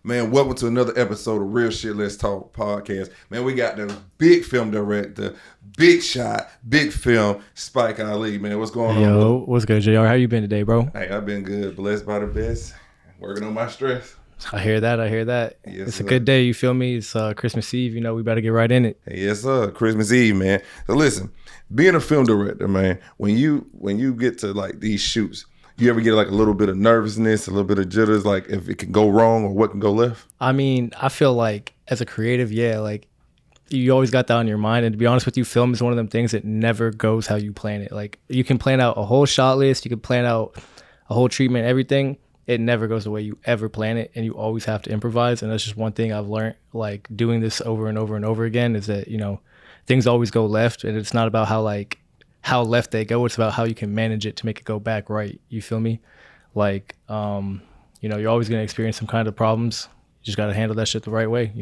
Man, welcome to another episode of Real Shit Let's Talk podcast. Man, we got the big film director, big shot, big film, Spike Ali. Man, what's going on, Yo, bro? what's good, JR? How you been today, bro? Hey, I've been good. Blessed by the best. Working on my stress. I hear that. Yes, it's sir. a good day, you feel me? It's Christmas Eve, we better get right in it. Hey, yes, sir. Christmas Eve, man. So listen, being a film director, man, when you get to like these shoots, you ever get like a little bit of nervousness, a little bit of jitters, like if it can go wrong or what can go left? I mean, I feel like as a creative, like you always got that on your mind. And to be honest with you, film is one of them things that never goes how you plan it. Like you can plan out a whole shot list, you can plan out a whole treatment, everything. It never goes the way you ever plan it, and you always have to improvise. And that's just one thing I've learned, like doing this over and over and over again, is that, things always go left, and it's not about how left they go. It's about how you can manage it to make it go back right. You feel me? Like, you're always going to experience some kind of problems. You just got to handle that shit the right way,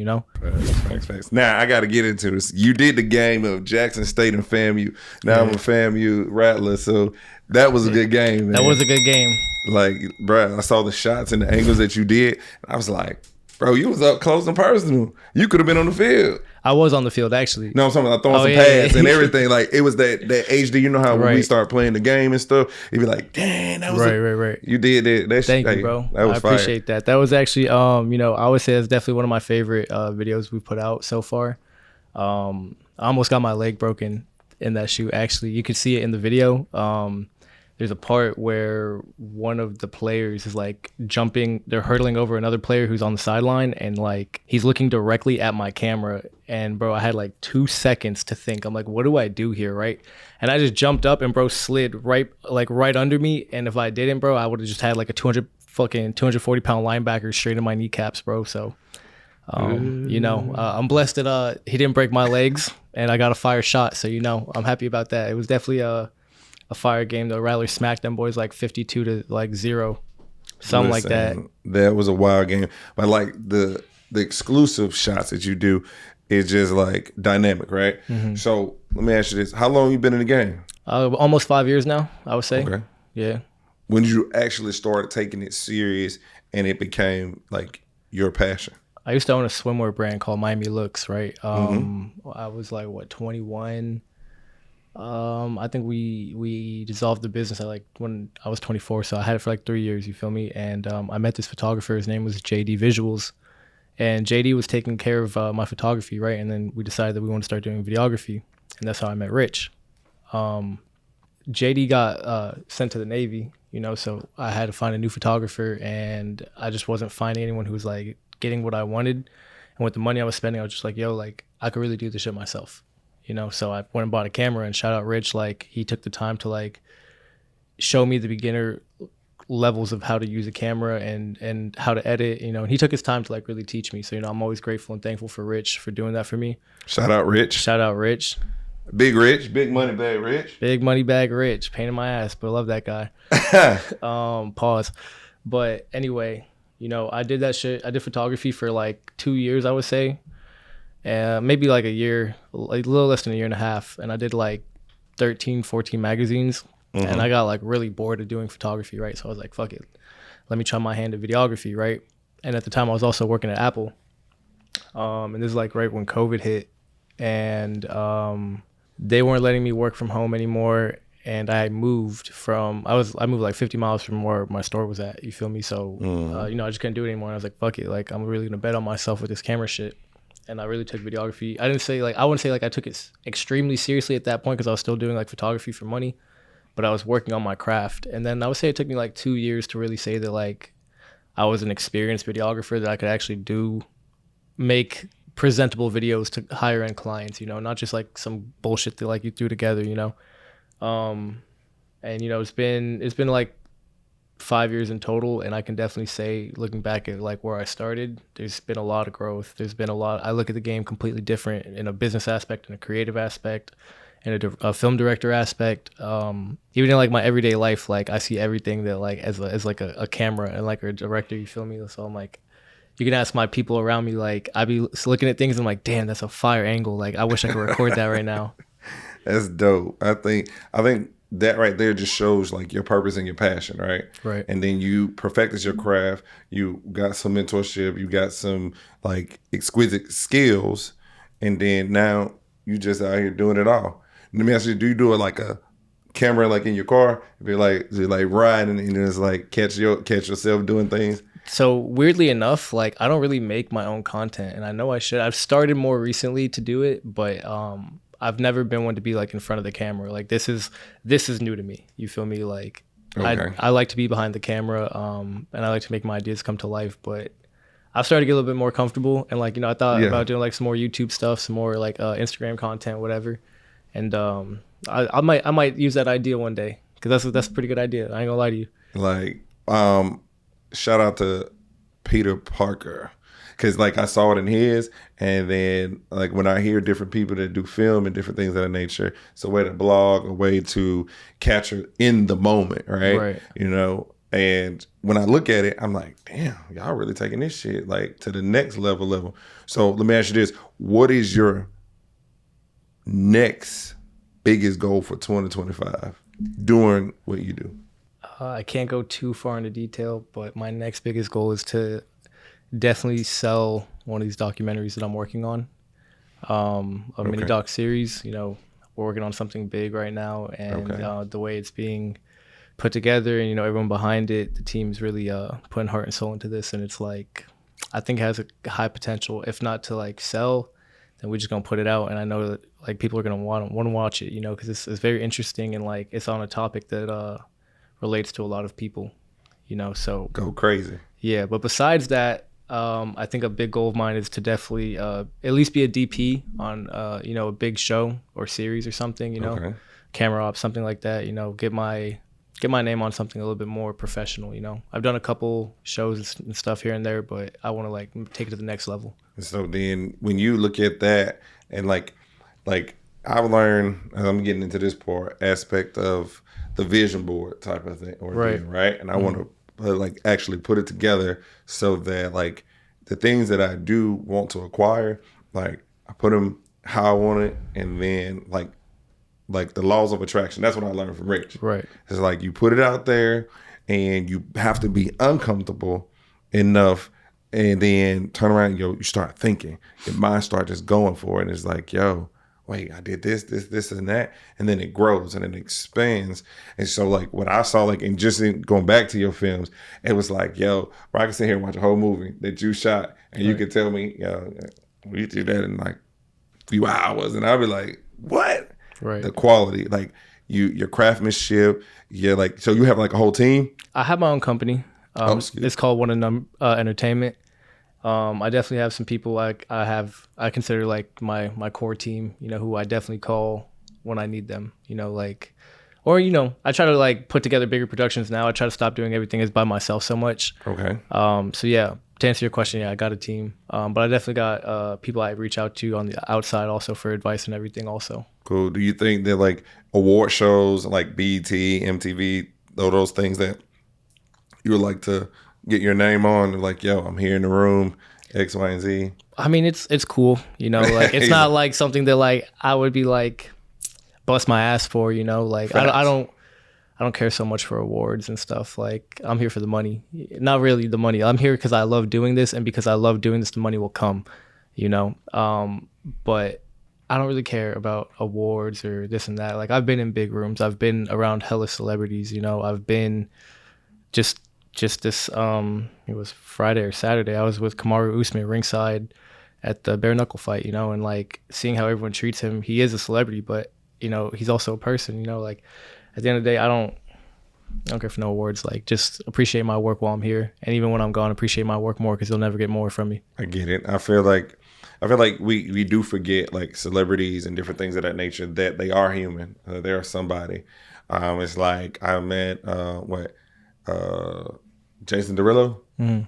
Thanks. Now, I got to get into this. You did the game of Jackson State and FAMU. Now I'm a FAMU Rattler, so that was a good game, man. That was a good game. Like, bro, I saw the shots and the angles that you did. And I was like, bro, you was up close and personal. You could have been on the field. I was on the field, actually. No, I'm talking about throwing some pads and everything. Like, it was that HD. You know how when we start playing the game and stuff, you'd be like, dang, that was right. You did that. Thank you, bro. That was I appreciate that. That was actually, I would say it's definitely one of my favorite videos we've put out so far. I almost got my leg broken in that shoot, actually. You could see it in the video. There's a part where one of the players is like they're hurdling over another player who's on the sideline, and like he's looking directly at my camera. And bro, I had like 2 seconds to think. I'm like, what do I do here, right? And I just jumped up, and bro slid right under me. And if I didn't, bro, I would have just had like a 240 pound linebacker straight in my kneecaps, bro. So, I'm blessed that he didn't break my legs, and I got a fire shot. So I'm happy about that. It was definitely a fire game. The Rattlers smacked them boys like 52-0, something like that. That was a wild game. But like the exclusive shots that you do is just like dynamic, right? Mm-hmm. So let me ask you this: how long you been in the game? Almost 5 years now, I would say. Okay. Yeah. When did you actually start taking it serious and it became like your passion? I used to own a swimwear brand called Miami Looks, right? I was like 21. I think we dissolved the business at when I was 24, so I had it for 3 years, you feel me? And I met this photographer. His name was JD Visuals, and JD was taking care of my photography, right? And then we decided that we wanted to start doing videography, and that's how I met Rich. JD got sent to the Navy, so I had to find a new photographer, and I just wasn't finding anyone who was getting what I wanted. And with the money I was spending, I was just like, yo, I could really do this shit myself. So I went and bought a camera, and shout out Rich, he took the time to show me the beginner levels of how to use a camera and how to edit, and he took his time to really teach me. So, I'm always grateful and thankful for Rich for doing that for me. Shout out Rich. Big Rich, big money bag Rich. Big money bag Rich, pain in my ass, but I love that guy. Pause. But anyway, I did that shit. I did photography for 2 years, I would say. Maybe a year, a little less than a year and a half. And I did 13, 14 magazines. Mm-hmm. And I got really bored of doing photography, right? So I was like, fuck it. Let me try my hand at videography, right? And at the time I was also working at Apple. And this is right when COVID hit. And they weren't letting me work from home anymore. And I moved I moved 50 miles from where my store was at. You feel me? So, I just couldn't do it anymore. And I was like, fuck it. I'm really going to bet on myself with this camera shit. And I really took videography. I wouldn't say I took it extremely seriously at that point, because I was still doing photography for money, but I was working on my craft. And then I would say it took me 2 years to really say that I was an experienced videographer, that I could actually make presentable videos to higher end clients, not just some bullshit that you threw together, and it's been 5 years in total, and I can definitely say, looking back at where I started, there's been a lot of growth. I look at the game completely different in a business aspect, in a creative aspect, and a film director aspect. Even in my everyday life, I see everything that as a camera and a director, you feel me? So I'm you can ask my people around me, I be looking at things and I'm like, damn, that's a fire angle. I wish I could record that right now. That's dope. I think that right there just shows like your purpose and your passion, right? Right. And then you perfected your craft. You got some mentorship. You got some like exquisite skills, and then now you just out here doing it all. Let me ask you: do you do it like a camera, like in your car? Be like, is it like riding and just like catch yourself doing things? So weirdly enough, like I don't really make my own content, and I know I should. I've started more recently to do it, but I've never been one to be like in front of the camera. Like this is new to me. You feel me? Like Okay. I like to be behind the camera, and I like to make my ideas come to life. But I've started to get a little bit more comfortable, and like I thought Yeah. about doing like some more YouTube stuff, some more like Instagram content, whatever. And I might use that idea one day because that's a pretty good idea. I ain't gonna lie to you. Like, shout out to Peter Parker, because like I saw it in his, and then like when I hear different people that do film and different things of that nature, it's a way to blog, a way to capture in the moment, right? Right. You know, and when I look at it, I'm like, damn, y'all really taking this shit like to the next level. So let me ask you this: what is your next biggest goal for 2025 doing what you do? I can't go too far into detail, but my next biggest goal is to definitely sell one of these documentaries that I'm working on. A mini doc series. You know, we're working on something big right now, and the way it's being put together, and everyone behind it, the team's really putting heart and soul into this, and it's like I think it has a high potential. If not to like sell, then we're just gonna put it out, and I know that like people are gonna want to watch it, because it's very interesting, and like it's on a topic that relates to a lot of people, so Go crazy. yeah. But besides that, I think a big goal of mine is to definitely at least be a DP on a big show or series or something, camera op, something like that, get my name on something a little bit more professional. I've done a couple shows and stuff here and there, but I want to like take it to the next level. So then when you look at that, and like I've learned, and I'm getting into this part aspect of the vision board type of thing, or Right. thing, right? And I want to like actually put it together so that like the things that I do want to acquire, like I put them how I want it, and then like the laws of attraction. That's what I learned from Rich. Right. It's like you put it out there, and you have to be uncomfortable enough, and then turn around and you start thinking. Your mind starts just going for it. And it's like, yo, wait, I did this, and that. And then it grows and it expands. And so like what I saw, like, and just going back to your films, it was like, yo, where I can sit here and watch a whole movie that you shot, and you could tell me, yo, we did that in like a few hours. And I'd be like, what? Right. The quality, like your craftsmanship, like, so you have like a whole team? I have my own company. It's called One and Entertainment. I definitely have some people I consider like my core team, who I definitely call when I need them, I try to like put together bigger productions now. I try to stop doing everything as by myself so much. Okay. So yeah, to answer your question, yeah, I got a team. But I definitely got people I reach out to on the outside also for advice and everything also. Cool. Do you think that like award shows like BET, MTV, all those things that you would like to get your name on, like, yo, I'm here in the room, X, Y, and Z? I mean, it's cool, like it's not like something that like I would be like bust my ass for, like I don't care so much for awards and stuff. Like I'm here for the money, not really the money. I'm here because I love doing this, and because I love doing this, the money will come, but I don't really care about awards or this and that. Like I've been in big rooms, I've been around hella celebrities, I've been just this it was Friday or Saturday, I was with Kamaru Usman ringside at the bare knuckle fight, and like seeing how everyone treats him. He is a celebrity, but he's also a person, like at the end of the day, I don't care for no awards. Like just appreciate my work while I'm here, and even when I'm gone, appreciate my work more, because you'll never get more from me. I get it. I feel like we do forget like celebrities and different things of that nature, that they are human. They are somebody. It's like I met Jason Derulo,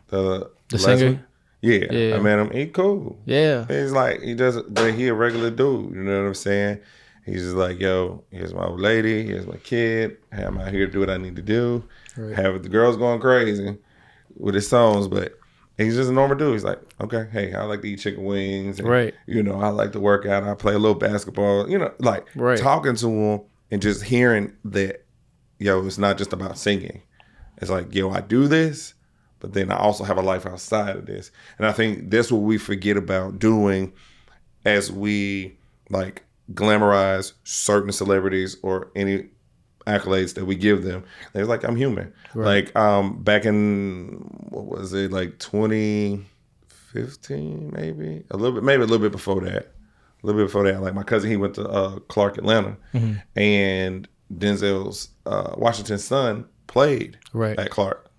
the singer. Yeah, I met him. He cool. Yeah, he's like but he a regular dude. You know what I'm saying? He's just like, yo, here's my old lady, here's my kid. Hey, I'm out here to do what I need to do. Right. Have the girls going crazy with his songs, but he's just a normal dude. He's like, okay, hey, I like to eat chicken wings. And, right. I like to work out. I play a little basketball. Like right. Talking to him, and just hearing that, yo, it's not just about singing. It's like, yo, I do this, but then I also have a life outside of this. And I think that's what we forget about doing as we like glamorize certain celebrities or any accolades that we give them. They're like, I'm human. Right. Like back in, what was it, like 2015, maybe a little bit before that. A little bit before that, like my cousin, he went to Clark, Atlanta, and Denzel's Washington's son played Right. at Clark.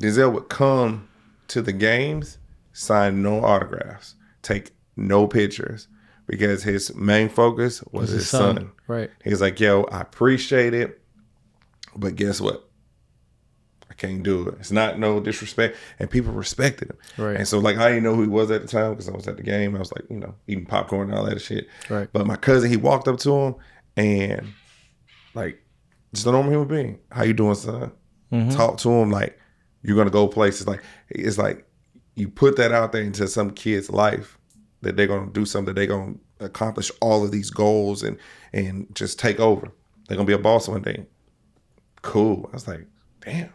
Denzel would come to the games, sign no autographs, take no pictures, because his main focus was his son. Right. He's like, yo, I appreciate it, but guess what? I can't do it. It's not no disrespect, and people respected him. Right. And so, like, I didn't know who he was at the time because I was at the game. I was like, you know, eating popcorn and all that shit. Right. But my cousin, he walked up to him and, like, just a normal human being. How you doing, son? Talk to him like you're gonna go places. Like, it's like you put that out there into some kid's life that they're gonna do something. They're gonna accomplish all of these goals and just take over. They're gonna be a boss one day. Cool. I was like, damn.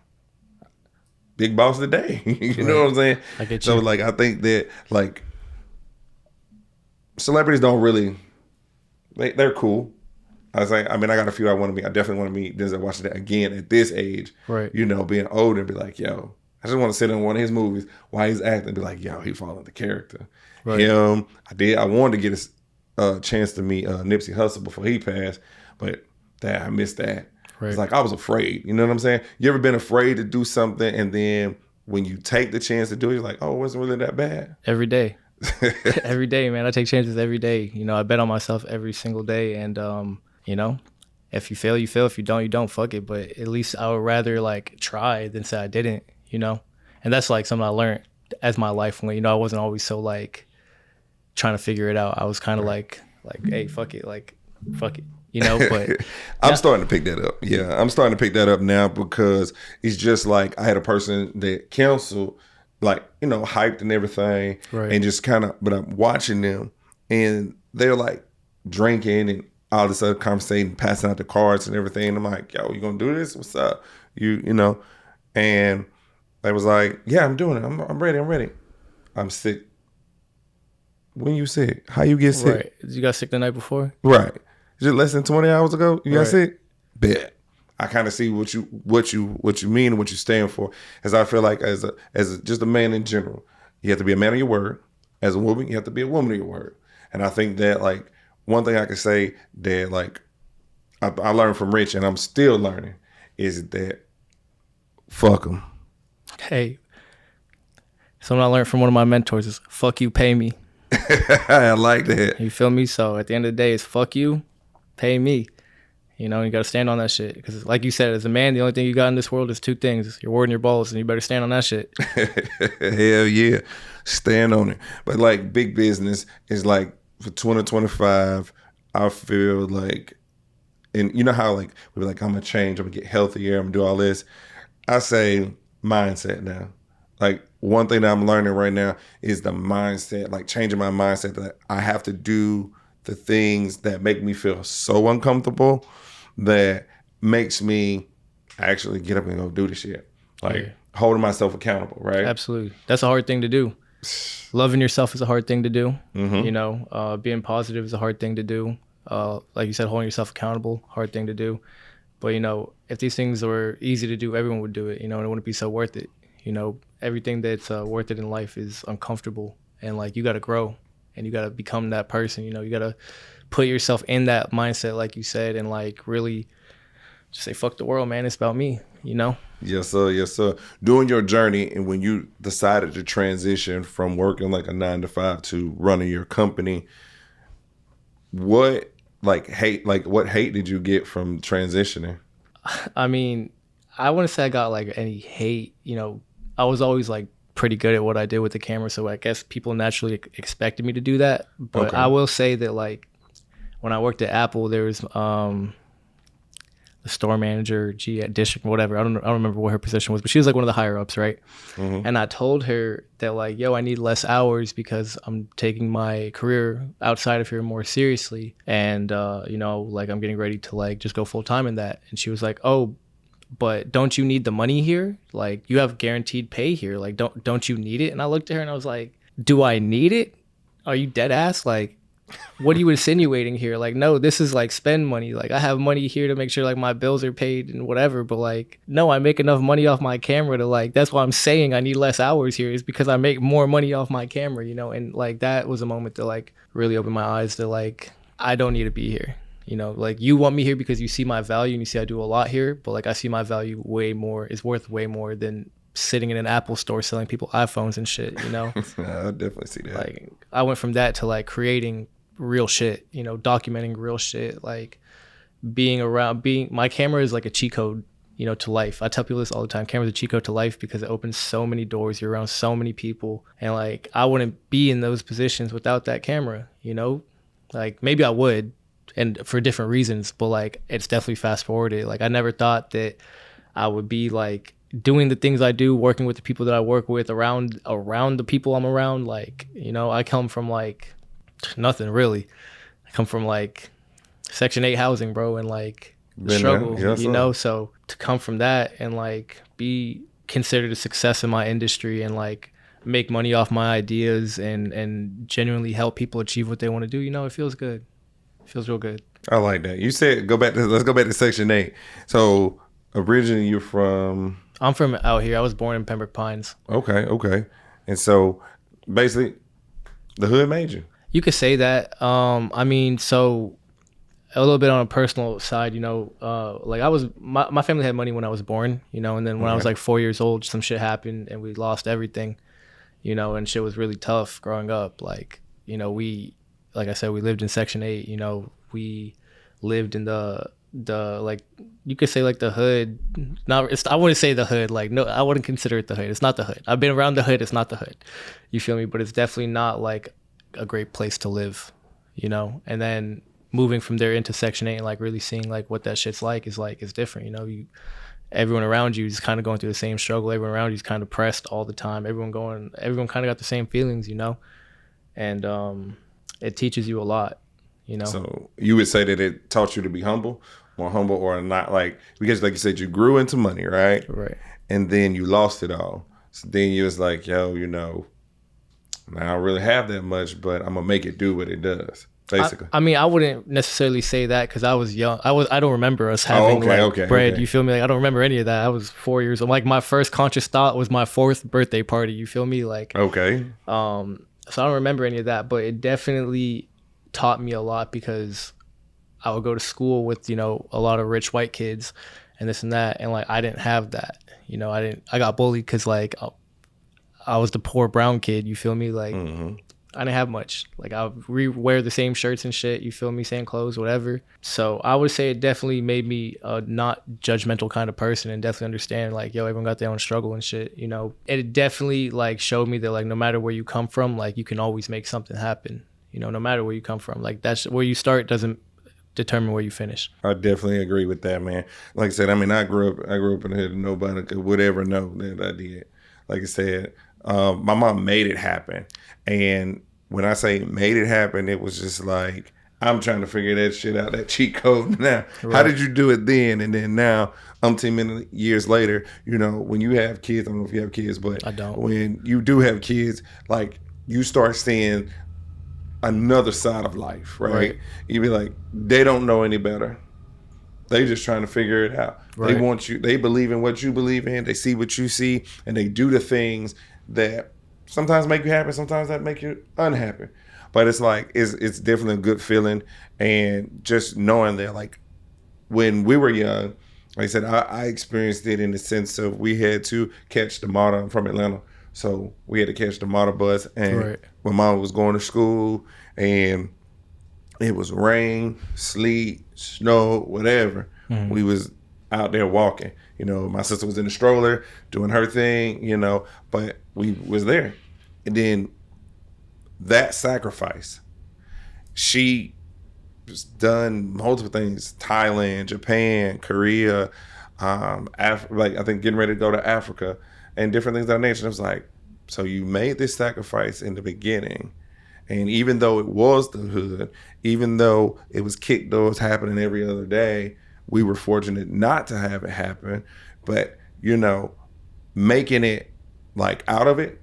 Big boss today. You know what I'm saying? I get you. So like I think that like celebrities don't really they're cool. I was like, I mean, I got a few I want to meet. I definitely want to meet Denzel Washington again at this age. Right. You know, being older and be like, yo, I just want to sit in one of his movies while he's acting and be like, yo, he followed the character. Right. Him, I wanted to get a chance to meet Nipsey Hussle before he passed, but I missed that. Right. It's like I was afraid. You know what I'm saying? You ever been afraid to do something and then when you take the chance to do it, you're like, oh, it wasn't really that bad? Every day. Every day, man. I take chances every day. You know, I bet on myself every single day. And, you know, if you fail, you fail. If you don't, you don't. Fuck it. But at least I would rather, like, try than say I didn't, you know? And that's, like, something I learned as my life went. You know, I wasn't always so, like, trying to figure it out. I was kind of like, hey, fuck it. Like, fuck it. You know, but I'm starting to pick that up. Yeah, I'm starting to pick that up now because it's just like I had a person that canceled, like, you know, hyped and everything, right. and just kind of, but I'm watching them and they're like drinking and all this other conversation, passing out the cards and everything. And I'm like, yo, you gonna do this? What's up? You know, and they was like, yeah, I'm doing it. I'm ready. I'm sick. When you sick? How you get sick? Right. You got sick the night before? Right. Just less than 20 hours ago, you got Right. sick? Bet. I kind of see what you mean and what you stand for. As I feel like as just a man in general, you have to be a man of your word. As a woman, you have to be a woman of your word. And I think that like one thing I can say that like I learned from Rich and I'm still learning is that fuck them. Hey, something I learned from one of my mentors is fuck you, pay me. I like that. You feel me? So at the end of the day, it's fuck you, pay me. You know, you got to stand on that shit. Because like you said, as a man, the only thing you got in this world is two things. Your word and your balls, and you better stand on that shit. Hell yeah. Stand on it. But like big business is like for 2025, I feel like, and you know how like we're like, I'm going to change, I'm going to get healthier, I'm going to do all this. I say mindset now. Like one thing that I'm learning right now is the mindset, like changing my mindset that I have to do the things that make me feel so uncomfortable that makes me actually get up and go do the shit. Like holding myself accountable, right? Absolutely. That's a hard thing to do. Loving yourself is a hard thing to do. Mm-hmm. You know, being positive is a hard thing to do. Like you said, holding yourself accountable, hard thing to do. But, you know, if these things were easy to do, everyone would do it. You know, and it wouldn't be so worth it. You know, everything that's worth it in life is uncomfortable. And, like, you got to grow. And you got to become that person. You know, you got to put yourself in that mindset, like you said, and, like, really just say, fuck the world, man. It's about me, you know? Yes, sir. Yes, sir. During your journey and when you decided to transition from working like a 9-to-5 to running your company, what hate did you get from transitioning? I mean, I wouldn't say I got, like, any hate. You know, I was always, like, pretty good at what I did with the camera, so I guess people naturally expected me to do that. But okay. I will say that, like, when I worked at Apple, there was the store manager, district, whatever. I don't remember what her position was, but she was like one of the higher ups, right? And I told her that like, yo, I need less hours because I'm taking my career outside of here more seriously, and you know, like I'm getting ready to like just go full time in that. And she was like, oh, but don't you need the money here? Like you have guaranteed pay here. Like don't you need it? And I looked at her and I was like, do I need it? Are you dead ass? Like, what are you insinuating here? Like, no, this is like spend money. Like I have money here to make sure like my bills are paid and whatever. But like, no, I make enough money off my camera to like, that's why I'm saying I need less hours here, is because I make more money off my camera, you know? And like, that was a moment to like really open my eyes to like, I don't need to be here. You know, like you want me here because you see my value and you see I do a lot here, but like I see my value way more, is worth way more than sitting in an Apple store selling people iPhones and shit, you know? I definitely see that. Like I went from that to like creating real shit, you know, documenting real shit, like my camera is like a cheat code, you know, to life. I tell people this all the time. Camera's a cheat code to life because it opens so many doors. You're around so many people. And like I wouldn't be in those positions without that camera, you know? Like maybe I would, and for different reasons, but like it's definitely fast forwarded. Like I never thought that I would be like doing the things I do, working with the people that I work with, around the people I'm around. Like, you know, I come from like nothing really. I come from like Section 8 housing, bro, and like the struggle, you know? So to come from that and like be considered a success in my industry and like make money off my ideas and genuinely help people achieve what they want to do, you know, it feels good. It feels real good. I like that. You said let's go back to Section 8. So originally you're from... I'm from out here. I was born in Pembroke Pines. Okay. And so basically the hood made you. You could say that. I mean, so a little bit on a personal side, you know, like my family had money when I was born, you know, and then when I was like 4 years old, some shit happened and we lost everything, you know, and shit was really tough growing up. Like, you know, like I said, we lived in Section 8, you know, we lived in the like, you could say like the hood. I wouldn't say the hood, like, no, I wouldn't consider it the hood. It's not the hood. I've been around the hood. It's not the hood. You feel me? But it's definitely not like a great place to live, you know? And then moving from there into Section 8 and like really seeing like what that shit's like is different, you know? Everyone around you is kind of going through the same struggle. Everyone around you is kind of pressed all the time. Everyone kind of got the same feelings, you know? And it teaches you a lot, you know? So you would say that it taught you to be more humble, or not, like, because like you said, you grew into money, right? Right. And then you lost it all. So then you was like, yo, you know, I don't really have that much, but I'm gonna make it do what it does, basically. I mean, I wouldn't necessarily say that because I was young. I don't remember us having bread. You feel me? Like I don't remember any of that. I was 4 years old. Like my first conscious thought was my 4th birthday party. You feel me? Like okay. So I don't remember any of that, but it definitely taught me a lot because I would go to school with, you know, a lot of rich white kids and this and that, and like I didn't have that. You know, I got bullied because like I was the poor brown kid. You feel me? Like I didn't have much. Like I would wear the same shirts and shit. You feel me? Same clothes, whatever. So I would say it definitely made me a not judgmental kind of person and definitely understand like, yo, everyone got their own struggle and shit. You know, it definitely like showed me that like no matter where you come from, like you can always make something happen. You know, no matter where you come from, like that's where you start doesn't determine where you finish. I definitely agree with that, man. Like I said, I mean, I grew up in the hood, and nobody would ever know that I did. Like I said, my mom made it happen. And when I say made it happen, it was just like, I'm trying to figure that shit out, that cheat code now. Right. How did you do it then? And then now, many years later, you know, when you have kids, I don't know if you have kids, but I don't. When you do have kids, like you start seeing another side of life, right? You be like, they don't know any better. They just trying to figure it out. Right. They want you. They believe in what you believe in. They see what you see, and they do the things that sometimes make you happy, sometimes that make you unhappy. But it's like it's definitely a good feeling, and just knowing that, like when we were young, like I said, I experienced it in the sense of we had to catch the MARTA. I'm from Atlanta, so we had to catch the MARTA bus, and when Mama was going to school, and it was rain, sleet, snow, whatever. We was out there walking. You know, my sister was in the stroller doing her thing, you know, but we was there. And then that sacrifice, she done multiple things: Thailand, Japan, Korea, like I think getting ready to go to Africa and different things of that nature. And I was like, so you made this sacrifice in the beginning, and even though it was the hood, even though it was kick doors happening every other day, we were fortunate not to have it happen. But making it like out of it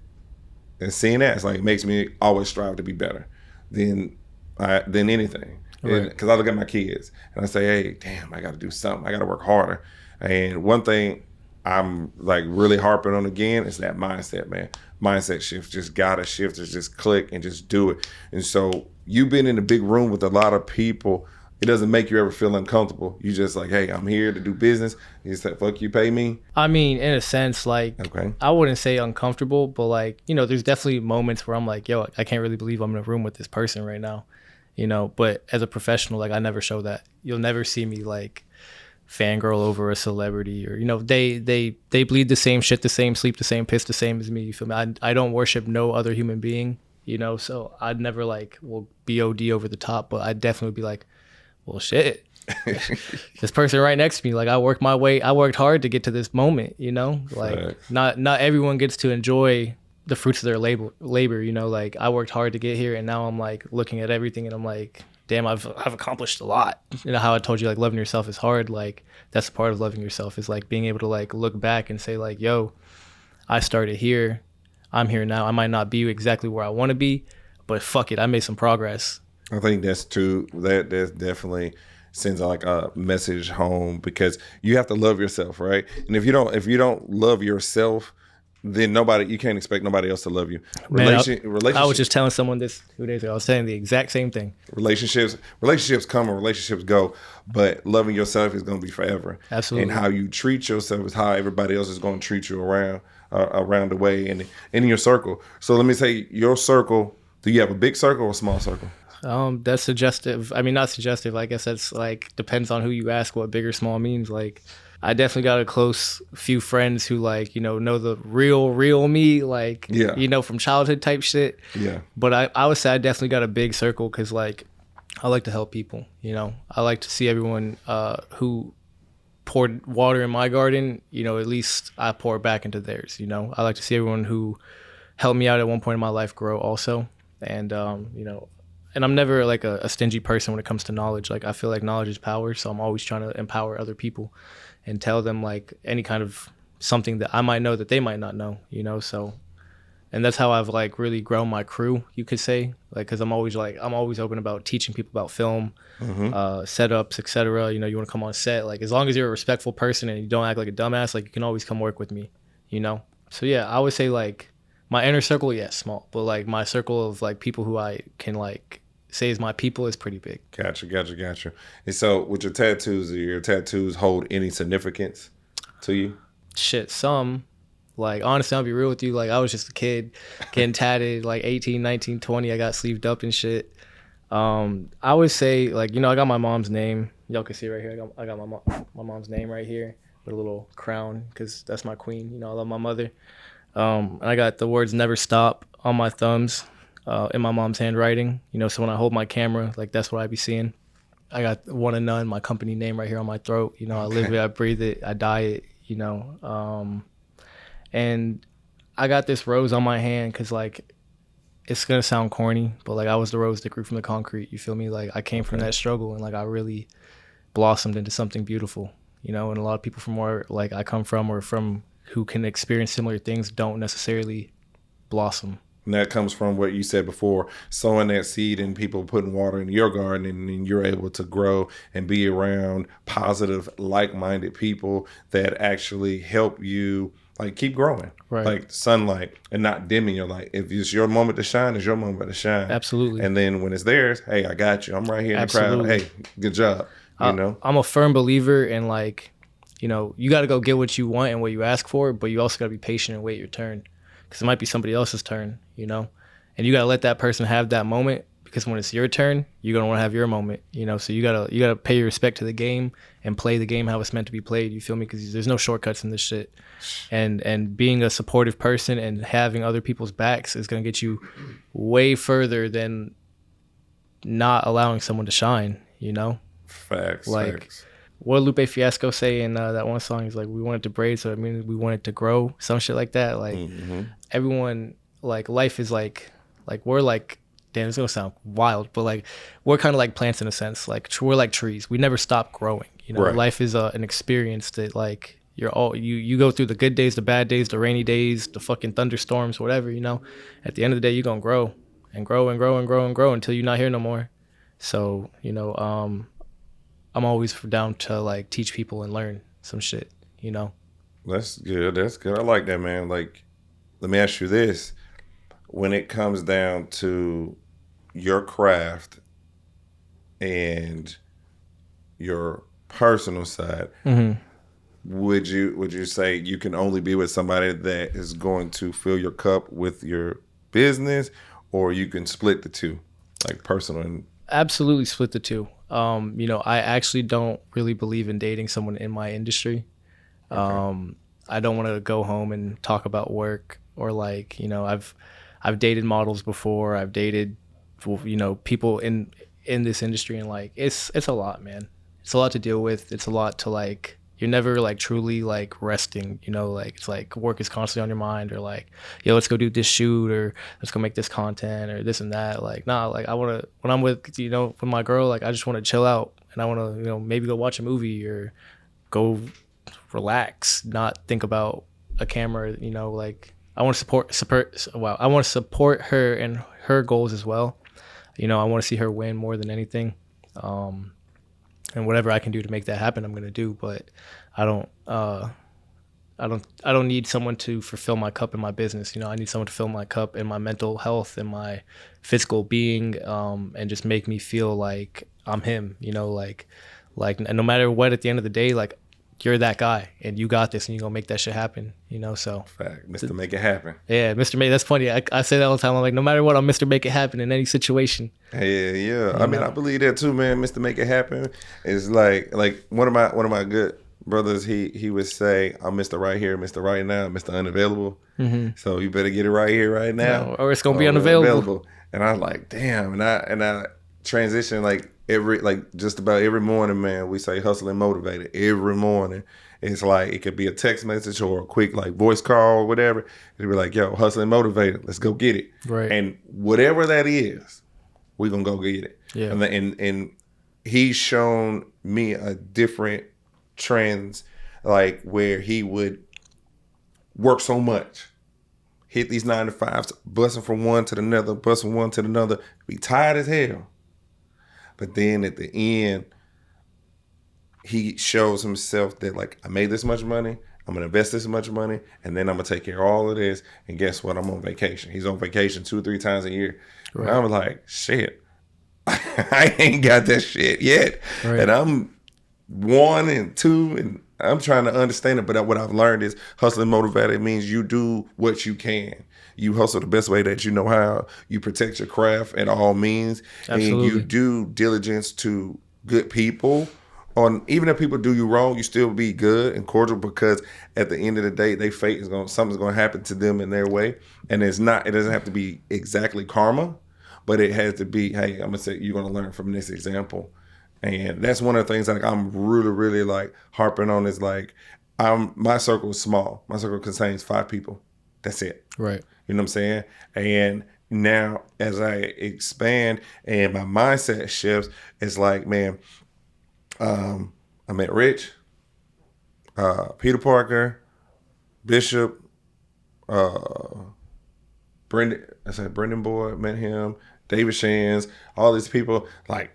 and seeing that, it's like it makes me always strive to be better than anything. Because I look at my kids and I say, hey, damn, I got to do something. I got to work harder. And one thing I'm like really harping on again is that mindset, man. Mindset shift. Just gotta shift. Just click and just do it. And so you've been in a big room with a lot of people. It doesn't make you ever feel uncomfortable. You just like, hey, I'm here to do business. You say, fuck you, pay me. I mean, in a sense, like, okay. I wouldn't say uncomfortable, but like, there's definitely moments where I'm like, yo, I can't really believe I'm in a room with this person right now, but as a professional, like, I never show that. You'll never see me like fangirl over a celebrity or, they bleed the same shit, the same, sleep the same, piss the same as me. You feel me? I don't worship no other human being, so I'd never like, BOD over the top, but I'd definitely be like, well, shit, this person right next to me, like I worked hard to get to this moment, like not everyone gets to enjoy the fruits of their labor, like I worked hard to get here and now I'm like looking at everything and I'm like, damn, I've accomplished a lot. How I told you, like loving yourself is hard. Like that's a part of loving yourself is like being able to like look back and say like, yo, I started here. I'm here now. I might not be exactly where I want to be, but fuck it. I made some progress. I think that's true. That definitely sends like a message home because you have to love yourself, right? And if you don't love yourself, then you can't expect nobody else to love you. Man, I was just telling someone this 2 days ago. I was saying the exact same thing. Relationships come and relationships go, but loving yourself is going to be forever. Absolutely. And how you treat yourself is how everybody else is going to treat you around the way and in your circle. So let me say, your circle. Do you have a big circle or a small circle? That's suggestive. I mean, not suggestive. I guess that's like depends on who you ask what big or small means. Like, I definitely got a close few friends who like, know the real me, like, from childhood type shit. Yeah. But I would say I definitely got a big circle because like, I like to help people, I like to see everyone who poured water in my garden, at least I pour back into theirs, I like to see everyone who helped me out at one point in my life grow also. And, and I'm never like a stingy person when it comes to knowledge. Like I feel like knowledge is power. So I'm always trying to empower other people and tell them like any kind of something that I might know that they might not know, so, and that's how I've like really grown my crew, you could say, like, cause I'm always open about teaching people about film, setups, etc. You want to come on set, like as long as you're a respectful person and you don't act like a dumbass, like you can always come work with me, So yeah, I would say like my inner circle, small, but like my circle of like people who I can like say is my people is pretty big. Gotcha. And so with your tattoos, do your tattoos hold any significance to you? Shit, some. Like, honestly, I'll be real with you. Like, I was just a kid getting tatted, like 18, 19, 20. I got sleeved up and shit. I would say, like, I got my mom's name. Y'all can see right here. I got my mom's name right here with a little crown because that's my queen. I love my mother. And I got the words "never stop" on my thumbs. In my mom's handwriting, so when I hold my camera, like that's what I be seeing. I got one and none, my company name right here on my throat. I live it, I breathe it, I die it, and I got this rose on my hand because like it's gonna sound corny, but like I was the rose that grew from the concrete. You feel me? Like I came from that struggle and like I really blossomed into something beautiful. And a lot of people from where like I come from or from who can experience similar things don't necessarily blossom. And that comes from what you said before, sowing that seed and people putting water in your garden, and then you're able to grow and be around positive, like-minded people that actually help you like keep growing, right? Like sunlight and not dimming your light. If it's your moment to shine, it's your moment to shine. Absolutely. And then when it's theirs, hey, I got you. I'm right here in the crowd. Hey, good job. I'm a firm believer in like, you got to go get what you want and what you ask for, but you also got to be patient and wait your turn. Because it might be somebody else's turn, and you got to let that person have that moment because when it's your turn, you're going to want to have your moment, so you got to pay your respect to the game and play the game how it's meant to be played. You feel me? Because there's no shortcuts in this shit. And being a supportive person and having other people's backs is going to get you way further than not allowing someone to shine, you know? Facts. Like, Facts. what did Lupe Fiasco say in that one song? He's like, we wanted to braid, so I mean, we wanted to grow, some shit like that. Like, everyone, like, life is like we're like, damn, it's gonna sound wild, but like, we're kind of like plants in a sense. Like, we're like trees. We never stop growing. You know, Right. life is an experience that like you go through the good days, the bad days, the rainy days, the fucking thunderstorms, whatever. You know, at the end of the day, you're gonna grow and grow and grow and grow and grow until you're not here no more. So you know, I'm always down to like teach people and learn some shit. You know. That's good. That's good. I like that, man. Like, let me ask you this: when it comes down to your craft and your personal side, would you say you can only be with somebody that is going to fill your cup with your business, or you can split the two, like personal and Absolutely split the two. You know, I actually don't really believe in dating someone in my industry. I don't want to go home and talk about work, or like, you know, I've dated models before. I've dated, you know, people in this industry, and like it's a lot, man. It's a lot to deal with. It's a lot to like, you're never like truly like resting, you know, like it's like work is constantly on your mind, or like, yo, let's go do this shoot, or let's go make this content, or this and that. Like, nah, like I want to, when I'm with, you know, with my girl, like I just want to chill out, and I want to, you know, maybe go watch a movie or go relax, not think about a camera, you know, like I want to I want to support her and her goals as well. You know, I want to see her win more than anything. And whatever I can do to make that happen, I'm gonna do. But I don't need someone to fulfill my cup in my business. You know, I need someone to fill my cup in my mental health and my physical being, and just make me feel like I'm him. You know, like, and no matter what, at the end of the day, like you're that guy, and you got this, and you're gonna make that shit happen. You know, so fact, Mr. Make It Happen. Yeah, Mr. Make. That's funny. I say that all the time. I'm like, no matter what, I'm Mr. Make It Happen in any situation. Yeah. I mean, I believe that too, man. Mr. Make It Happen is like one of my good brothers. He would say, "I'm Mr. Right Here, Mr. Right Now, Mr. Unavailable." So you better get it right here, right now, No, or it's gonna be unavailable. And I like, damn, and I transition like just about every morning, man. We say hustle and motivated every morning. It's like it could be a text message or a quick like voice call or whatever. It'd be like, yo, hustle and motivated. Let's go get it. Right. And whatever that is, we're gonna go get it. Yeah. And he's shown me a different trends, like where he would work so much, hit these 9 to 5s, busting from one to another, busting one to another, be tired as hell. But then at the end, he shows himself that like, I made this much money, I'm gonna invest this much money, and then I'm gonna take care of all of this. And guess what? I'm on vacation. He's on vacation 2 or 3 times a year. Right. And I was like, shit, I ain't got that shit yet. Right. And I'm 1 and 2, and I'm trying to understand it. But what I've learned is hustling motivated means you do what you can. You hustle the best way that you know how. You protect your craft at all means. Absolutely. And you do diligence to good people. Even if people do you wrong, you still be good and cordial, because at the end of the day, their fate is something's gonna happen to them in their way. And it doesn't have to be exactly karma, but it has to be, hey, I'm gonna say you're gonna learn from this example. And that's one of the things like I'm really, really like harping on is like my circle is small. My circle contains 5 people. That's it. Right. You know what I'm saying? And now as I expand and my mindset shifts, it's like, man, I met Rich, Peter Parker, Bishop, Brendan Boyd, met him, David Shands, all these people. Like,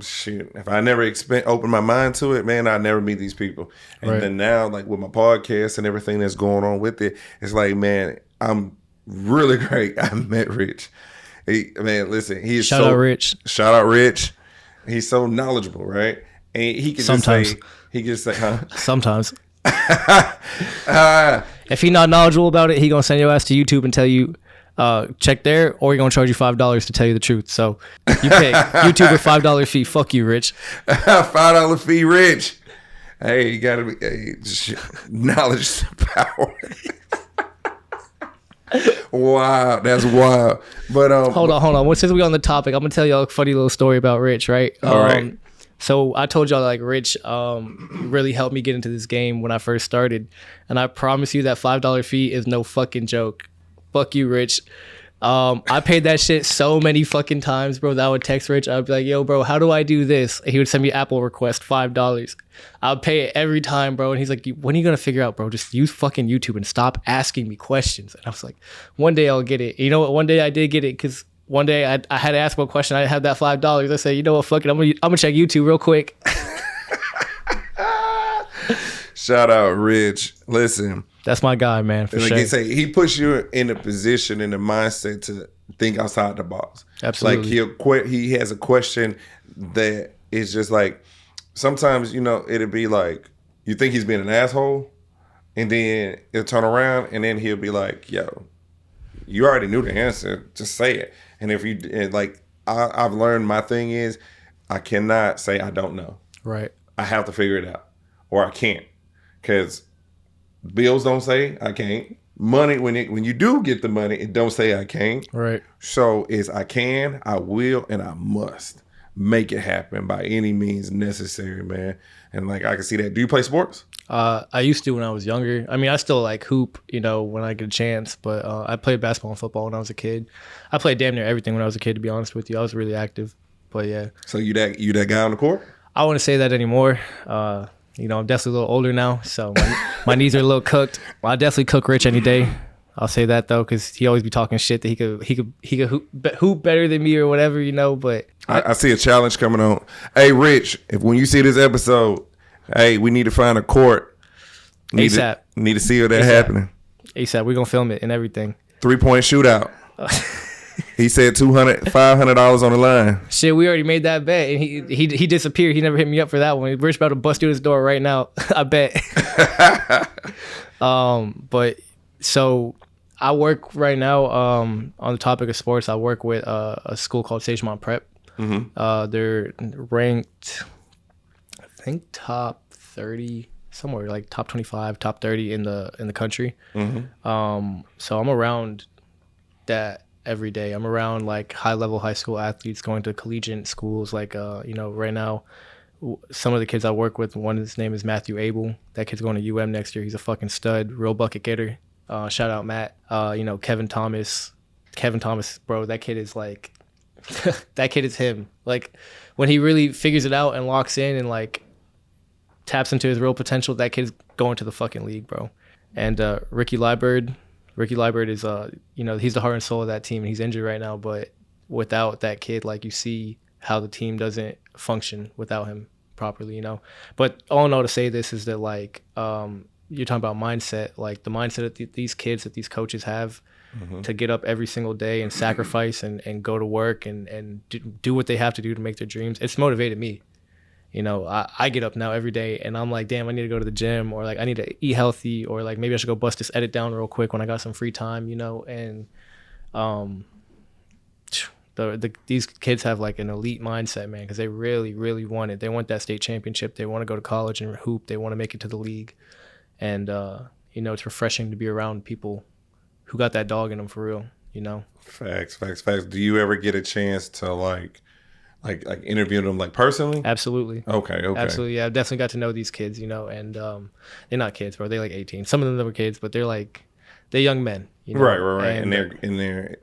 shit, if I never open my mind to it, man, I'd never meet these people. And then now, like with my podcast and everything that's going on with it, it's like, man, I'm really great. I met Rich. Man, listen, he's Shout out Rich. Shout out Rich. He's so knowledgeable, right? And he can Sometimes. Just say, huh? Sometimes. If he not knowledgeable about it, he gonna send your ass to YouTube and tell you, check there, or he gonna charge you $5 to tell you the truth. So you pay YouTube a $5 fee. Fuck you, Rich. $5 fee, Rich. Hey, you gotta be knowledge is power. Wow, that's wild. But hold on. Since we on the topic, I'm gonna tell y'all a funny little story about Rich. Right? All right. So I told y'all like Rich really helped me get into this game when I first started, and I promise you that $5 fee is no fucking joke. Fuck you, Rich. I paid that shit so many fucking times, bro, that I would text Rich. I'd be like, yo, bro, how do I do this? And he would send me Apple request, $5. I'll pay it every time, bro. And he's like, when are you going to figure out, bro? Just use fucking YouTube and stop asking me questions. And I was like, one day I'll get it. You know what? One day I did get it because one day I had to ask him a question. I had that $5. I said, you know what? Fuck it. I'm gonna check YouTube real quick. Shout out, Rich. Listen. That's my guy, man. For sure. Say, he puts you in a position, in the mindset to think outside the box. Absolutely. Like he has a question that is just like, sometimes, you know, it'll be like, you think he's being an asshole, and then he'll turn around and then he'll be like, yo, you already knew the answer. Just say it. And if you, I've learned my thing is, I cannot say I don't know. Right. I have to figure it out, or I can't, because bills don't say I can't. Money, when you do get the money, it don't say I can't. Right. So it's I can, I will, and I must make it happen by any means necessary, man. And like I can see that. Do you play sports? I used to when I was younger. I mean, I still like hoop, you know, when I get a chance. But I played basketball and football when I was a kid. I played damn near everything when I was a kid, to be honest with you. I was really active. But yeah. So you that guy on the court? I wouldn't say that anymore. You know, I'm definitely a little older now, so my knees are a little cooked. I definitely cook Rich any day. I'll say that though, because he always be talking shit that he could hoop better than me or whatever, you know. But I see a challenge coming on. Hey, Rich, if when you see this episode, hey, we need to find a court. ASAP. Need to see that happening. ASAP. We're gonna film it and everything. 3-point shootout. He said $500 on the line. Shit, we already made that bet, and he disappeared. He never hit me up for that one. We're about to bust through his door right now. I bet. But so I work right now on the topic of sports. I work with a school called Sagemont Prep. Mm-hmm. They're ranked, I think, top 30, somewhere like top 25, top 30 in the country. Mm-hmm. So I'm around that every day. I'm around like high school athletes going to collegiate schools. Like, you know, right now, some of the kids I work with, his name is Matthew Abel. That kid's going to UM next year. He's a fucking stud, real bucket getter. Shout out Matt. You know, Kevin Thomas, bro, that kid is like, that kid is him. Like, when he really figures it out and locks in and like taps into his real potential, that kid's going to the fucking league, bro. And Ricky Liburd is, you know, he's the heart and soul of that team, and he's injured right now. But without that kid, like, you see how the team doesn't function without him properly, you know. But all in all, to say this is that, like, you're talking about mindset, like the mindset that these kids, that these coaches have, mm-hmm. to get up every single day and sacrifice and go to work and do what they have to do to make their dreams. It's motivated me. You know, I get up now every day and I'm like, damn, I need to go to the gym, or like I need to eat healthy, or like maybe I should go bust this edit down real quick when I got some free time, you know. And these kids have like an elite mindset, man, because they really, really want it. They want that state championship. They want to go to college and hoop. They want to make it to the league. And, you know, it's refreshing to be around people who got that dog in them for real, you know. Facts. Do you ever get a chance to like interview them like personally? Absolutely. Okay. Absolutely. Yeah, I've definitely got to know these kids, you know, and they're not kids, bro. They're like 18. Some of them were kids, but they're young men. You know? Right. And they're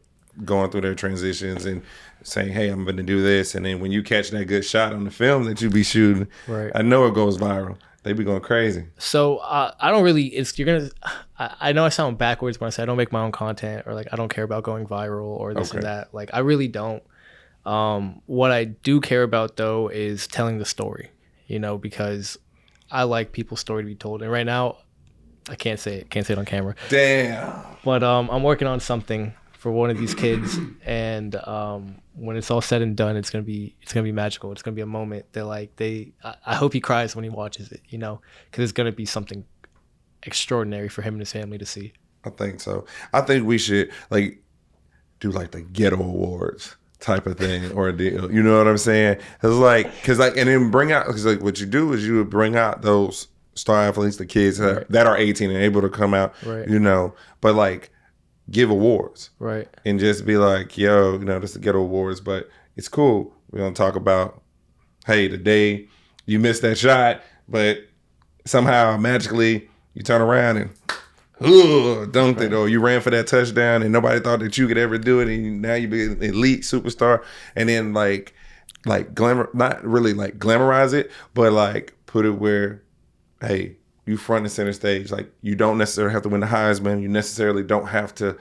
going through their transitions and saying, hey, I'm going to do this. And then when you catch that good shot on the film that you be shooting, right, I know it goes viral. They be going crazy. So I don't really, I know I sound backwards when I say I don't make my own content, or like I don't care about going viral or this and that. Like, I really don't. What I do care about though is telling the story, you know, because I like people's story to be told. And right now, I can't say it on camera. Damn. But I'm working on something for one of these kids, and when it's all said and done, it's gonna be magical. It's gonna be a moment that like I hope he cries when he watches it, you know, because it's gonna be something extraordinary for him and his family to see. I think so. I think we should like do like the ghetto awards type of thing or a deal. You know what I'm saying? Because and then bring out, because like what you do is you would bring out those star athletes, the kids that are 18 and able to come out, right, you know, but like give awards, right, and just be like, yo, you know, this is ghetto awards, but it's cool. We're gonna talk about hey, today you missed that shot, but somehow magically you turn around and dunked it, or you ran for that touchdown and nobody thought that you could ever do it, and now you be an elite superstar, and then like glamour, not really like glamorize it, but like put it where, hey, you front and center stage. Like, you don't necessarily have to win the Heisman. You necessarily don't have to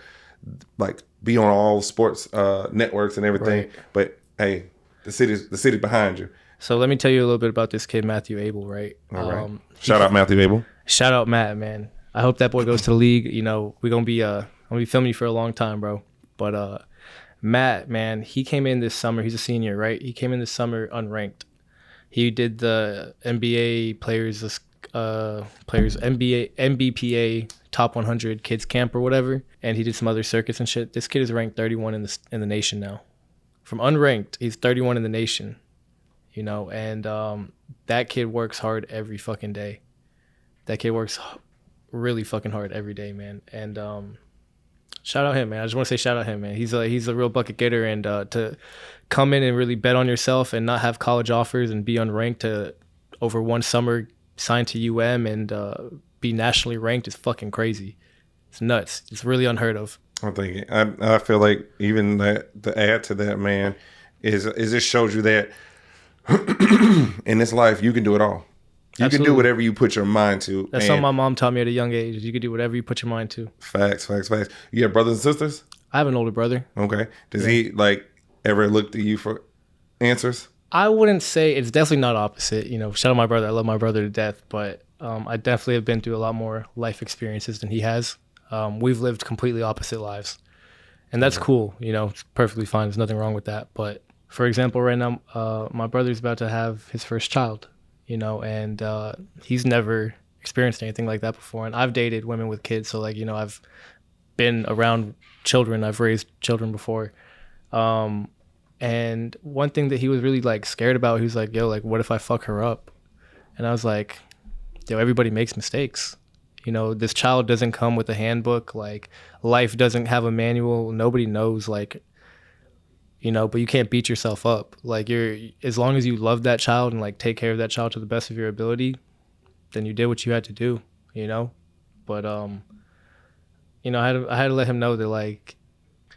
like be on all sports networks and everything. Right. But hey, the city's behind you. So let me tell you a little bit about this kid, Matthew Abel, right? All right. Shout out Matthew Abel. Shout out Matt, man. I hope that boy goes to the league. You know, we're gonna be I'm gonna be filming you for a long time, bro. But Matt, man, he came in this summer. He's a senior, right? He came in this summer unranked. He did the NBA NBA NBPA top 100 kids camp or whatever, and he did some other circuits and shit. This kid is ranked 31 in the nation now. From unranked, he's 31 in the nation. You know, and that kid works hard every fucking day. That kid works really fucking hard every day, man. And shout out him, man. I just want to say shout out him, man. He's a real bucket getter, and to come in and really bet on yourself and not have college offers and be unranked to over one summer sign to and be nationally ranked is fucking crazy. It's nuts. It's really unheard of. I feel like even that, to add to that, man, is it just shows you that in this life you can do it all. You Absolutely. Can do whatever you put your mind to. That's something my mom taught me at a young age. You can do whatever you put your mind to. Facts. You have brothers and sisters? I have an older brother. Okay. Does he like ever look to you for answers? I wouldn't say, it's definitely not opposite. You know, shout out my brother. I love my brother to death, but I definitely have been through a lot more life experiences than he has. We've lived completely opposite lives, and that's cool. You know, it's perfectly fine. There's nothing wrong with that. But for example, right now, my brother's about to have his first child, you know, and he's never experienced anything like that before. And I've dated women with kids, so like, you know, I've been around children. I've raised children before. And one thing that he was really like scared about, he was like, yo, like, what if I fuck her up? And I was like, yo, everybody makes mistakes. You know, this child doesn't come with a handbook. Like, life doesn't have a manual. Nobody knows, like, you know, but you can't beat yourself up. Like, as long as you love that child and like take care of that child to the best of your ability, then you did what you had to do, you know? But, you know, I had to let him know that, like,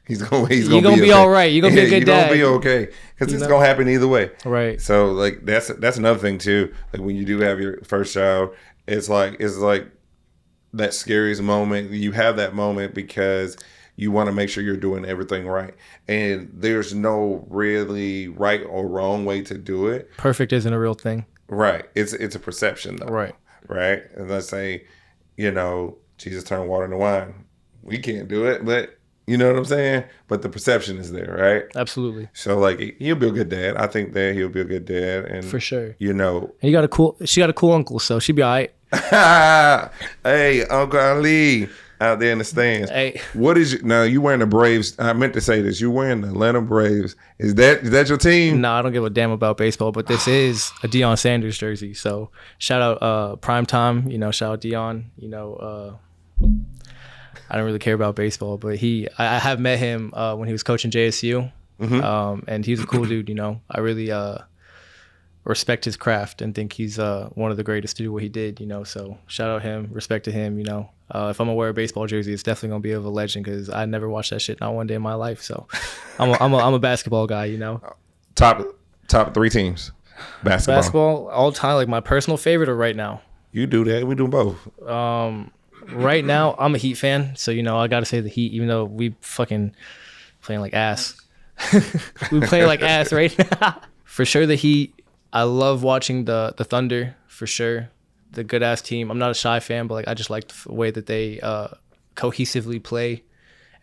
He's gonna be okay. all right. You're gonna be a good dad. You're gonna be okay, because it's gonna happen either way. Right. So like that's another thing too. Like when you do have your first child, it's like that scariest moment. You have that moment because you want to make sure you're doing everything right, and there's no really right or wrong way to do it. Perfect isn't a real thing. Right. It's a perception though. Right. Right. And let's say, you know, Jesus turned water into wine. We can't do it, but you know what I'm saying? But the perception is there, right? Absolutely. So like he'll be a good dad. I think that he'll be a good dad, and for sure. You know, and she got a cool uncle, so she'll be all right. Hey, Uncle Ali out there in the stands. Hey, what is now? You wearing the Braves? I meant to say this. You wearing the Atlanta Braves? Is that your team? No, I don't give a damn about baseball, but this is a Deion Sanders jersey. So shout out Prime Time. You know, shout out Deion. You know. I don't really care about baseball, but I have met him when he was coaching JSU, and he's a cool dude. You know, I really respect his craft and think he's one of the greatest to do what he did. You know, so shout out him, respect to him. You know, if I'm gonna wear a baseball jersey, it's definitely gonna be of a legend because I never watched that shit not one day in my life. So I'm a basketball guy. You know, top 3 teams basketball all time. Like my personal favorite or right now. You do that. We do both. Right now, I'm a Heat fan, so, you know, I got to say the Heat, even though we fucking playing like ass. We play like ass right now. For sure, the Heat. I love watching the Thunder, for sure. The good-ass team. I'm not a Shy fan, but, like, I just like the way that they cohesively play.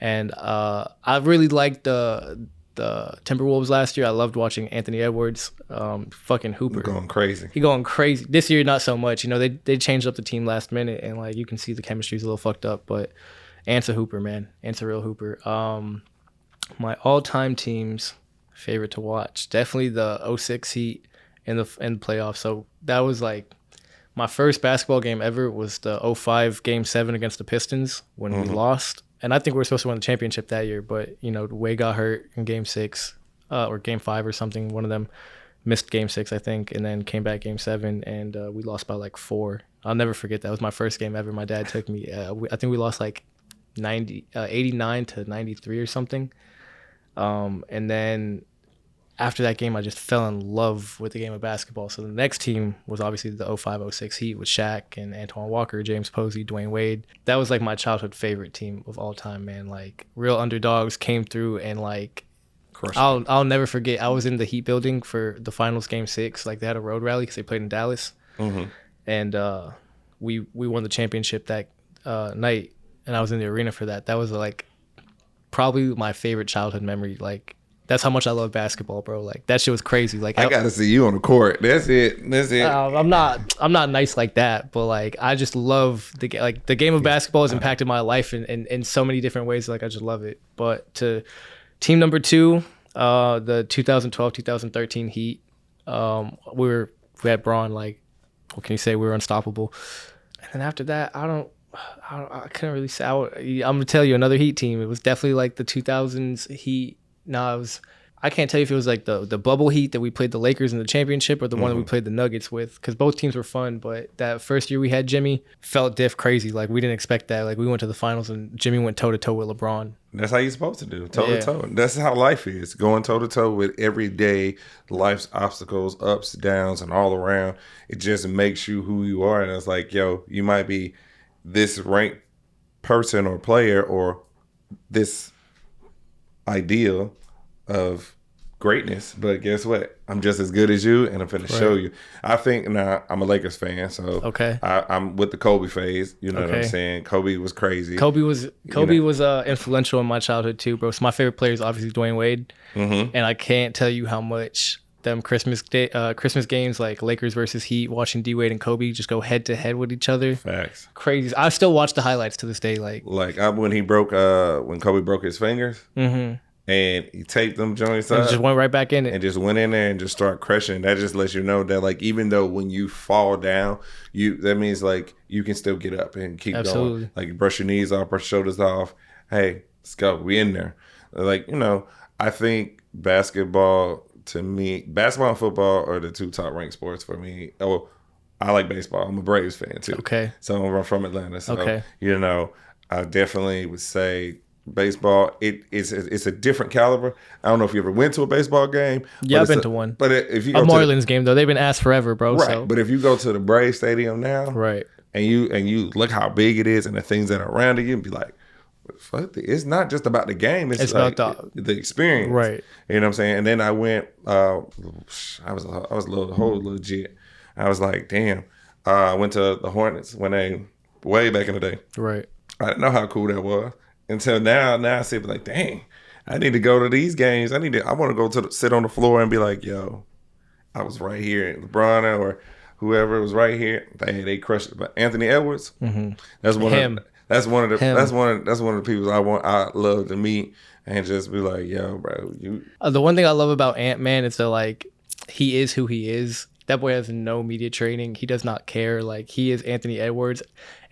And I really liked the Timberwolves last year. I loved watching Anthony Edwards, fucking hooper. He going crazy. This year, not so much. You know, they changed up the team last minute, and like you can see the chemistry's a little fucked up. But Ant's a hooper, man. Ant's a real hooper. My all-time team's favorite to watch, definitely the 06 Heat in the playoffs. So that was like my first basketball game ever was the 05 Game 7 against the Pistons when we lost. And I think we were supposed to win the championship that year, but, you know, Way got hurt in Game 6 or Game 5 or something, one of them. Missed game 6, I think, and then came back game 7, and we lost by like 4. I'll never forget that. It was my first game ever. My dad took me. I think we lost like 89 to 93 or something. And then after that game, I just fell in love with the game of basketball. So the next team was obviously the 05-06 Heat with Shaq and Antoine Walker, James Posey, Dwayne Wade. That was like my childhood favorite team of all time, man. Like real underdogs came through and like I'll never forget. I was in the Heat building for the finals game 6. Like they had a road rally because they played in Dallas, and we won the championship that night, and I was in the arena for that. That was like probably my favorite childhood memory. Like that's how much I love basketball, bro. Like that shit was crazy. Like I gotta see you on the court. That's it. I'm not nice like that, but like I just love the game of basketball has impacted my life in so many different ways. Like I just love it. But to team number 2, the 2012-2013 Heat. We had Braun. Like, what can you say? We were unstoppable. And then after that, I couldn't really say. I'm gonna tell you another Heat team. It was definitely like the 2000s Heat. No, it was. I can't tell you if it was like the bubble Heat that we played the Lakers in the championship or the one that we played the Nuggets with, because both teams were fun. But that first year we had Jimmy felt crazy. Like we didn't expect that. Like we went to the finals and Jimmy went toe to toe with LeBron. That's how you're supposed to do, toe to toe. That's how life is, going toe to toe with everyday life's obstacles, ups, downs, and all around. It just makes you who you are. And it's like, yo, you might be this ranked person or player or this ideal of greatness, but guess what? I'm just as good as you, and I'm finna show you. I think now I'm a Lakers fan, so I'm with the Kobe phase. You know what I'm saying? Kobe was crazy. Kobe was influential in my childhood too, bro. So my favorite player is obviously Dwayne Wade, and I can't tell you how much them Christmas games like Lakers versus Heat, watching D Wade and Kobe just go head to head with each other. Facts. Crazy. I still watch the highlights to this day. Like when Kobe broke his fingers. And he taped them joints up. And just went right back in it. And just went in there and just started crushing. That just lets you know that, like, even though when you fall down, that means, like, you can still get up and keep going. Like, brush your knees off, brush your shoulders off. Hey, let's go. We in there. Like, I think basketball and football are the 2 top ranked sports for me. Oh, I like baseball. I'm a Braves fan, too. Okay. So I'm from Atlanta. So, I definitely would say baseball, it's a different caliber. I don't know if you ever went to a baseball game. Yeah, I've been to one. But if you go to Marlins game though, they've been asked forever, bro. Right. So. But if you go to the Braves Stadium now, right, and you look how big it is and the things that are around it, you'd be like, fuck, it's not just about the game. It's like about the experience. Right. You know what I'm saying? And then I went. I was a little legit. I was like, damn. I went to the Hornets when they way back in the day. Right. I didn't know how cool that was. Until now I say like, dang, I need to go to these games. I want to go sit on the floor and be like, yo, I was right here. LeBron or whoever was right here. They crushed it. But Anthony Edwards, that's one of the people I love to meet and just be like, yo, bro, you. The one thing I love about Ant-Man is that like he is who he is. That boy has no media training. He does not care. Like he is Anthony Edwards,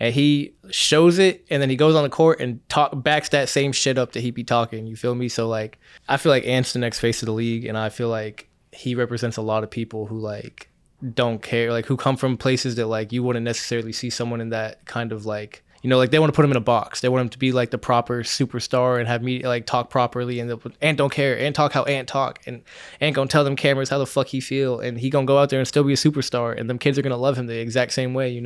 and he shows it, and then he goes on the court and backs that same shit up that he be talking. You feel me? So like, I feel like Ant's the next face of the league, and I feel like he represents a lot of people who like don't care, like who come from places that like you wouldn't necessarily see someone in that kind of like. Like they want to put him in a box. They want him to be like the proper superstar and have media like talk properly, and Ant don't care. Ant talk how Ant talk, and Ant gonna tell them cameras how the fuck he feel, and he gonna go out there and still be a superstar, and them kids are gonna love him the exact same way,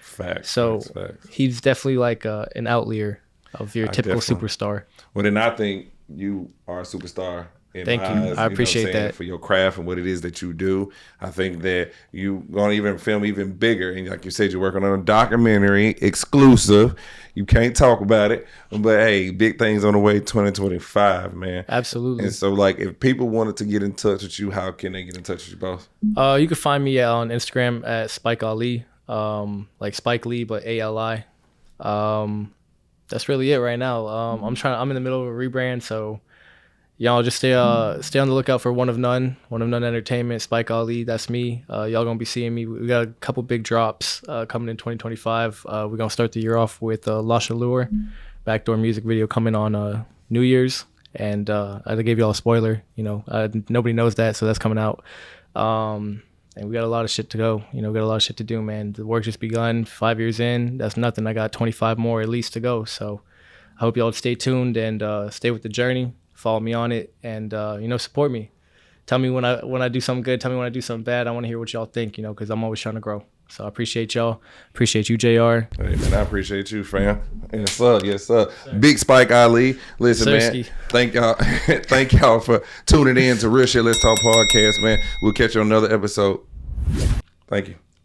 Facts. So facts. He's definitely like an outlier of your typical superstar. Well, then I think you are a superstar. Thank you. I appreciate that. For your craft and what it is that you do. I think that you going to even film even bigger. And like you said, you're working on a documentary exclusive. You can't talk about it. But hey, big things on the way 2025, man. Absolutely. And so like if people wanted to get in touch with you, how can they get in touch with you both? You can find me on Instagram at Spike Ali. Like Spike Lee, but Ali. That's really it right now. I'm in the middle of a rebrand, so y'all just stay on the lookout for One of None Entertainment, Spike Ali. That's me. Y'all gonna be seeing me. We got a couple big drops coming in 2025. We're gonna start the year off with Lasha Lure, backdoor music video coming on New Year's, and I gave y'all a spoiler. Nobody knows that, so that's coming out. And we got a lot of shit to go. You know, got a lot of shit to do, man. The work just begun. 5 years in, that's nothing. I got 25 more at least to go. So I hope y'all stay tuned and stay with the journey. Follow me on it, and you know, support me. Tell me when I do something good. Tell me when I do something bad. I want to hear what y'all think. You know, because I'm always trying to grow. So I appreciate y'all. Appreciate you, JR. Hey, man, I appreciate you, fam. Yes, sir. Yes, sir. Big Spike Ali. Listen, Sirski. man. Thank y'all. Thank y'all for tuning in to Real Shit Let's Talk podcast, man. We'll catch you on another episode. Thank you.